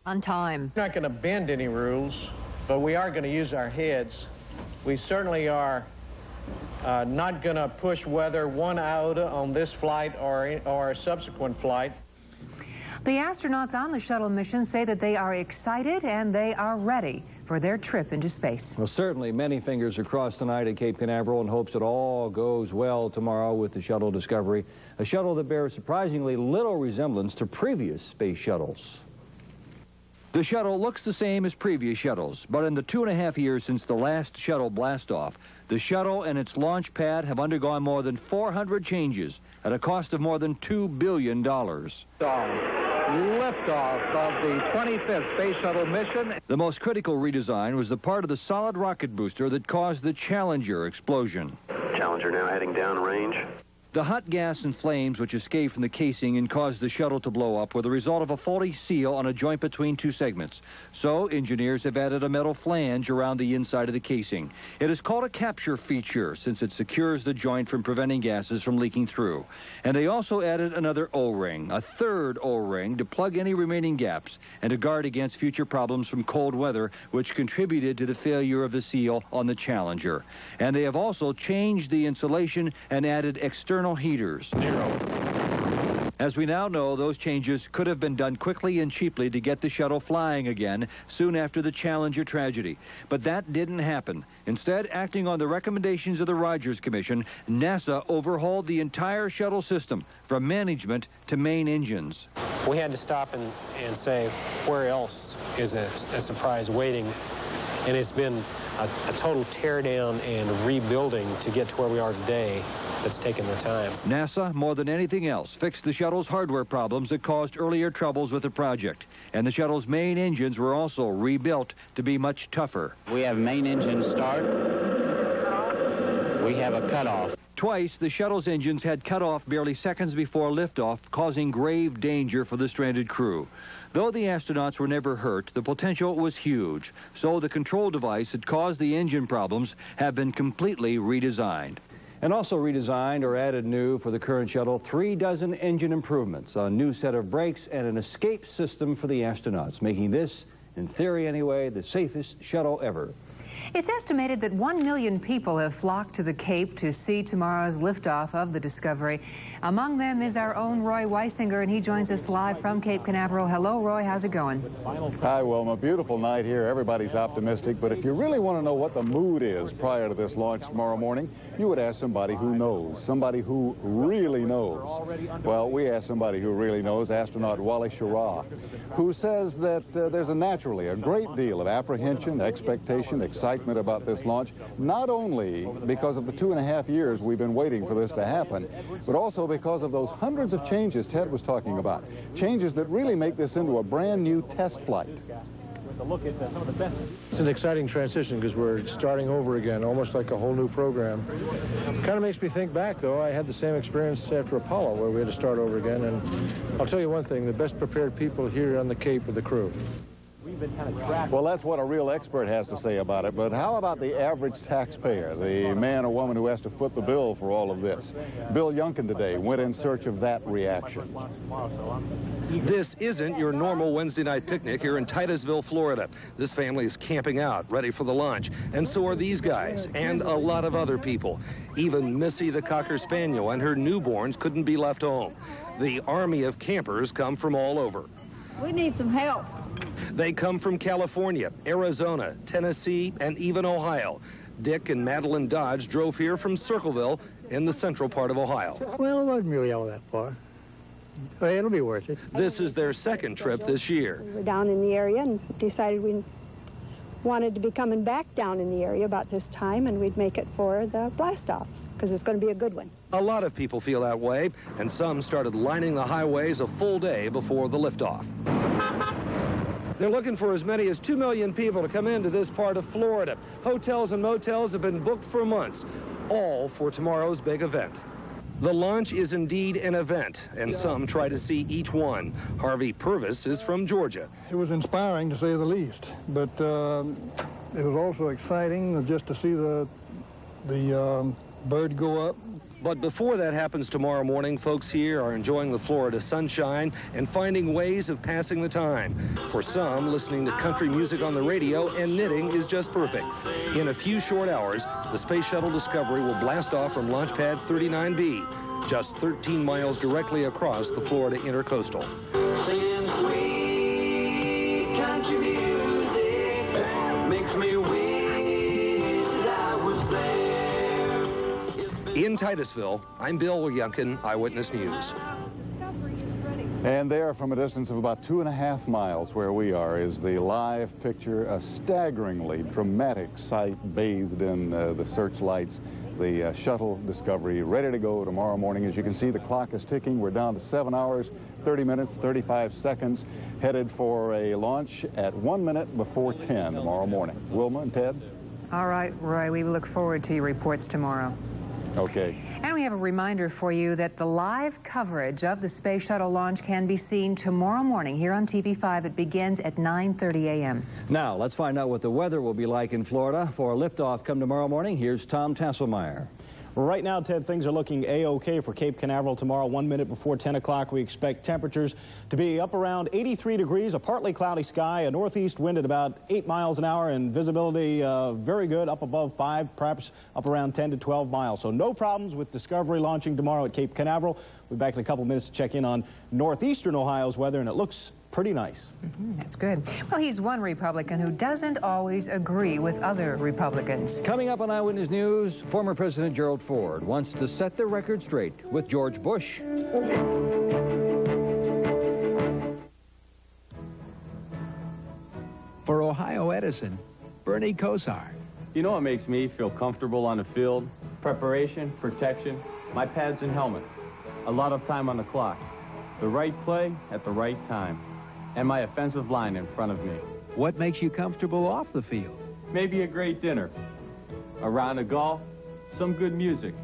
On time. We're not going to bend any rules, but we are going to use our heads. We certainly are not going to push weather 1 iota on this flight or a subsequent flight. The astronauts on the shuttle mission say that they are excited and they are ready for their trip into space. Well, certainly many fingers are crossed tonight at Cape Canaveral in hopes it all goes well tomorrow with the shuttle Discovery, a shuttle that bears surprisingly little resemblance to previous space shuttles. The shuttle looks the same as previous shuttles, but in the 2.5 years since the last shuttle blastoff, the shuttle and its launch pad have undergone more than 400 changes at a cost of more than $2 billion. Liftoff of the 25th Space Shuttle mission. The most critical redesign was the part of the solid rocket booster that caused the Challenger explosion. Challenger now heading downrange. The hot gas and flames which escaped from the casing and caused the shuttle to blow up were the result of a faulty seal on a joint between two segments. So engineers have added a metal flange around the inside of the casing. It is called a capture feature since it secures the joint from preventing gases from leaking through. And they also added another O-ring, a third O-ring, to plug any remaining gaps and to guard against future problems from cold weather, which contributed to the failure of the seal on the Challenger. And they have also changed the insulation and added external heaters. As we now know, those changes could have been done quickly and cheaply to get the shuttle flying again soon after the Challenger tragedy. But that didn't happen. Instead, acting on the recommendations of the Rogers Commission, NASA overhauled the entire shuttle system, from management to main engines. We had to stop and say, where else is a surprise waiting? And it's been a total teardown and rebuilding to get to where we are today. That's taken the time. NASA, more than anything else, fixed the shuttle's hardware problems that caused earlier troubles with the project. And the shuttle's main engines were also rebuilt to be much tougher. We have main engine start. We have a cutoff. Twice, the shuttle's engines had cut off barely seconds before liftoff, causing grave danger for the stranded crew. Though the astronauts were never hurt, the potential was huge. So the control device that caused the engine problems have been completely redesigned. And also redesigned or added new for the current shuttle, 3 dozen engine improvements, a new set of brakes, and an escape system for the astronauts, making this, in theory anyway, the safest shuttle ever. It's estimated that 1 million people have flocked to the Cape to see tomorrow's liftoff of the Discovery. Among them is our own Roy Weisinger, and he joins us live from Cape Canaveral. Hello, Roy. How's it going? Hi, Wilma. Beautiful night here. Everybody's optimistic, but if you really want to know what the mood is prior to this launch tomorrow morning, you would ask somebody who knows, somebody who really knows. Well, we asked somebody who really knows, astronaut Wally Schirra, who says that there's naturally a great deal of apprehension, expectation, excitement about this launch, not only because of the 2.5 years we've been waiting for this to happen, but also because of those hundreds of changes Ted was talking about, changes that really make this into a brand new test flight. It's an exciting transition because we're starting over again, almost like a whole new program. Kind of makes me think back, though. I had the same experience after Apollo, where we had to start over again. And I'll tell you one thing, the best prepared people here on the Cape are the crew. Well, that's what a real expert has to say about it, but how about the average taxpayer, the man or woman who has to foot the bill for all of this? Bill Youngkin today went in search of that reaction. This isn't your normal Wednesday night picnic here in Titusville, Florida. This family is camping out, ready for the launch, and so are these guys, and a lot of other people. Even Missy the Cocker Spaniel and her newborns couldn't be left home. The army of campers come from all over. We need some help. They come from California, Arizona, Tennessee, and even Ohio. Dick and Madeline Dodge drove here from Circleville in the central part of Ohio. Well, it wasn't really all that far. But it'll be worth it. This is their second trip this year. We were down in the area and decided we wanted to be coming back down in the area about this time, and we'd make it for the blast-off, because it's going to be a good one. A lot of people feel that way, and some started lining the highways a full day before the liftoff. They're looking for as many as 2 million people to come into this part of Florida. Hotels and motels have been booked for months, all for tomorrow's big event. The launch is indeed an event, and some try to see each one. Harvey Purvis is from Georgia. It was inspiring, to say the least, but it was also exciting just to see the bird go up. But before that happens tomorrow morning, folks here are enjoying the Florida sunshine and finding ways of passing the time. For some, listening to country music on the radio and knitting is just perfect. In a few short hours, the Space Shuttle Discovery will blast off from Launch Pad 39B, just 13 miles directly across the Florida Intercoastal. Singing sweet country music makes me wish that I was there. In Titusville, I'm Bill Yunkin, Eyewitness News. And there, from a distance of about 2.5 miles where we are, is the live picture, a staggeringly dramatic sight bathed in the searchlights. The shuttle Discovery ready to go tomorrow morning. As you can see, the clock is ticking. We're down to 7 hours, 30 minutes, 35 seconds, headed for a launch at 1 minute before 10 tomorrow morning. Wilma and Ted? All right, Roy, we look forward to your reports tomorrow. Okay. And we have a reminder for you that the live coverage of the Space Shuttle launch can be seen tomorrow morning here on TV5. It begins at 9:30 a.m. Now, let's find out what the weather will be like in Florida. For a liftoff come tomorrow morning, here's Tom Tasselmeyer. Right now, Ted, things are looking A-OK for Cape Canaveral tomorrow. 1 minute before 10 o'clock, we expect temperatures to be up around 83 degrees, a partly cloudy sky, a northeast wind at about 8 miles an hour, and visibility very good, up above 5, perhaps up around 10 to 12 miles. So no problems with Discovery launching tomorrow at Cape Canaveral. We'll be back in a couple minutes to check in on northeastern Ohio's weather, and it looks pretty nice. That's good. Well, he's one Republican who doesn't always agree with other Republicans. Coming up on Eyewitness News, former President Gerald Ford wants to set the record straight with George Bush. For Ohio Edison, Bernie Kosar. You know what makes me feel comfortable on the field? Preparation, protection, my pads and helmet. A lot of time on the clock. The right play at the right time. And my offensive line in front of me. What makes you comfortable off the field? Maybe a great dinner, a round of golf, some good music,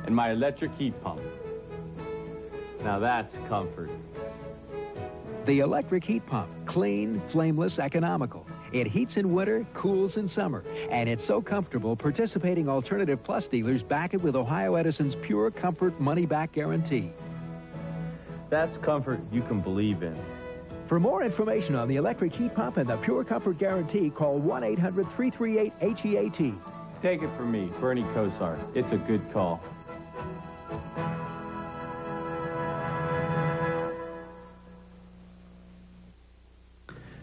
and my electric heat pump. Now that's comfort. The electric heat pump, clean, flameless, economical. It heats in winter, cools in summer, and it's so comfortable, participating Alternative Plus dealers back it with Ohio Edison's Pure Comfort money-back guarantee. That's comfort you can believe in. For more information on the electric heat pump and the Pure Comfort guarantee, call 1-800-338-HEAT. Take it from me, Bernie Kosar. It's a good call.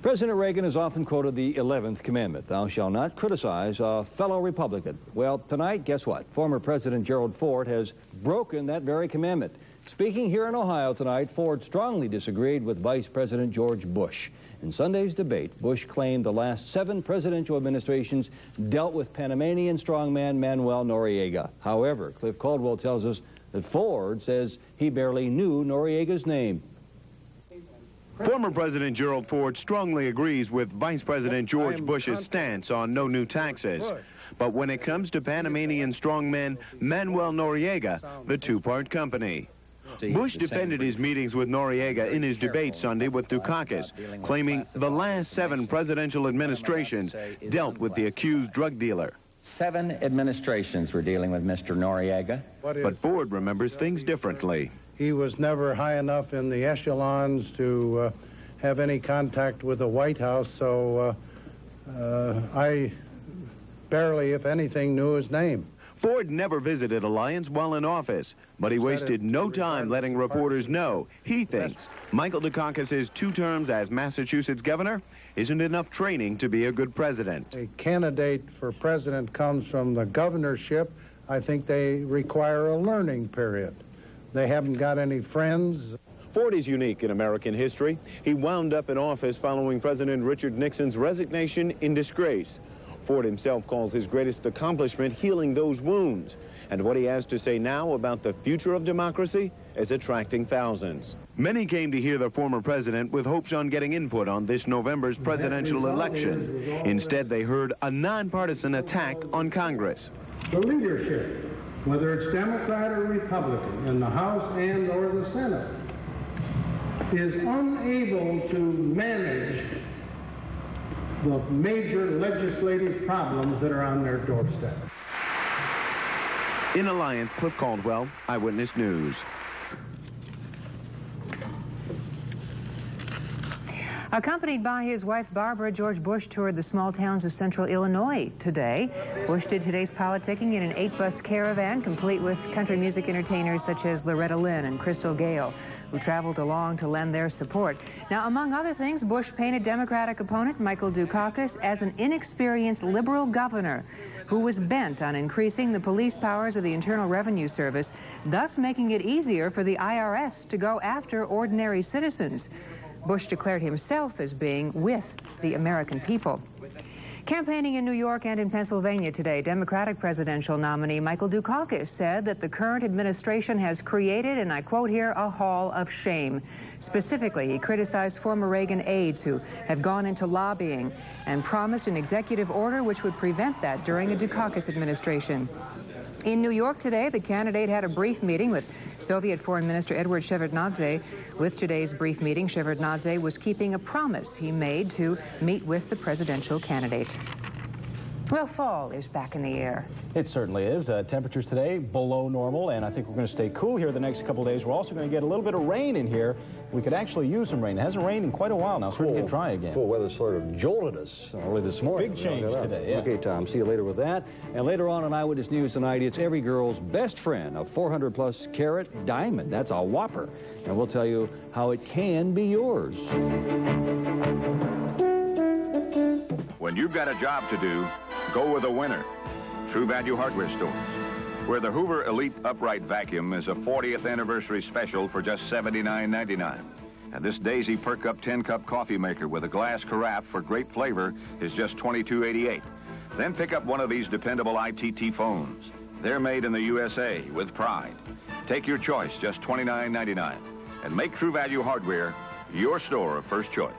President Reagan has often quoted the 11th commandment, thou shalt not criticize a fellow Republican. Well, tonight, guess what? Former President Gerald Ford has broken that very commandment. Speaking here in Ohio tonight, Ford strongly disagreed with Vice President George Bush. In Sunday's debate, Bush claimed the last 7 presidential administrations dealt with Panamanian strongman Manuel Noriega. However, Cliff Caldwell tells us that Ford says he barely knew Noriega's name. Former President Gerald Ford strongly agrees with Vice President George Bush's stance on no new taxes. But when it comes to Panamanian strongman Manuel Noriega, the two-part company. Bush defended his meetings with Noriega in his debate Sunday with Dukakis, claiming the last 7 presidential administrations dealt with the accused drug dealer. 7 administrations were dealing with Mr. Noriega. But Ford remembers things differently. He was never high enough in the echelons to have any contact with the White House, so I barely, if anything, knew his name. Ford never visited Alliance while in office, but he wasted no time letting reporters know he thinks Michael Dukakis' 2 terms as Massachusetts governor isn't enough training to be a good president. A candidate for president comes from the governorship. I think they require a learning period. They haven't got any friends. Ford is unique in American history. He wound up in office following President Richard Nixon's resignation in disgrace. Ford himself calls his greatest accomplishment healing those wounds. And what he has to say now about the future of democracy is attracting thousands. Many came to hear the former president with hopes on getting input on this November's presidential election. Instead, they heard a nonpartisan attack on Congress. The leadership, whether it's Democrat or Republican, in the House and or the Senate, is unable to manage the major legislative problems that are on their doorstep. In Alliance, Cliff Caldwell, Eyewitness News. Accompanied by his wife Barbara, George Bush toured the small towns of central Illinois today. Bush did today's politicking in an 8-bus caravan complete with country music entertainers such as Loretta Lynn and Crystal Gale, who traveled along to lend their support. Now, among other things, Bush painted Democratic opponent Michael Dukakis as an inexperienced liberal governor who was bent on increasing the police powers of the Internal Revenue Service, thus making it easier for the IRS to go after ordinary citizens. Bush declared himself as being with the American people. Campaigning in New York and in Pennsylvania today, Democratic presidential nominee Michael Dukakis said that the current administration has created, and I quote here, a hall of shame. Specifically, he criticized former Reagan aides who have gone into lobbying and promised an executive order which would prevent that during a Dukakis administration. In New York today, the candidate had a brief meeting with Soviet Foreign Minister Eduard Shevardnadze. With today's brief meeting, Shevardnadze was keeping a promise he made to meet with the presidential candidate. Well, fall is back in the air. It certainly is. Temperatures today below normal, and I think we're going to stay cool here the next couple days. We're also going to get a little bit of rain in here. We could actually use some rain. It hasn't rained in quite a while now, so we can get dry again. Cool weather sort of jolted us early this morning. Big change today, yeah. Okay, Tom, see you later with that. And later on in Eyewitness News tonight, it's every girl's best friend, a 400-plus carat diamond. That's a whopper. And we'll tell you how it can be yours. When you've got a job to do, go with a winner. True Value Hardware Stores, where the Hoover Elite Upright Vacuum is a 40th anniversary special for just $79.99. And this Daisy Perk Up 10-cup coffee maker with a glass carafe for great flavor is just $22.88. Then pick up one of these dependable ITT phones. They're made in the USA with pride. Take your choice, just $29.99. And make True Value Hardware your store of first choice.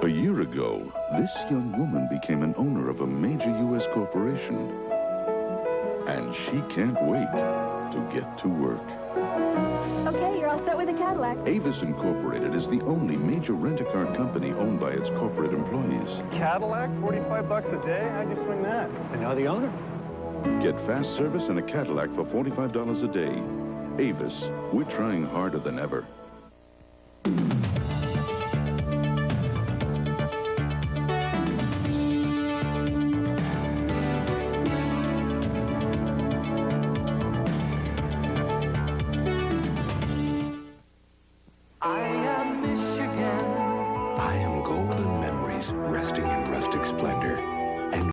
A year ago, this young woman became an owner of a major U.S. corporation. And she can't wait to get to work. Okay, you're all set with the Cadillac. Avis Incorporated is the only major rent-a-car company owned by its corporate employees. Cadillac, $45 a day? How'd you swing that? I know the owner. Get fast service and a Cadillac for $45 a day. Avis, we're trying harder than ever.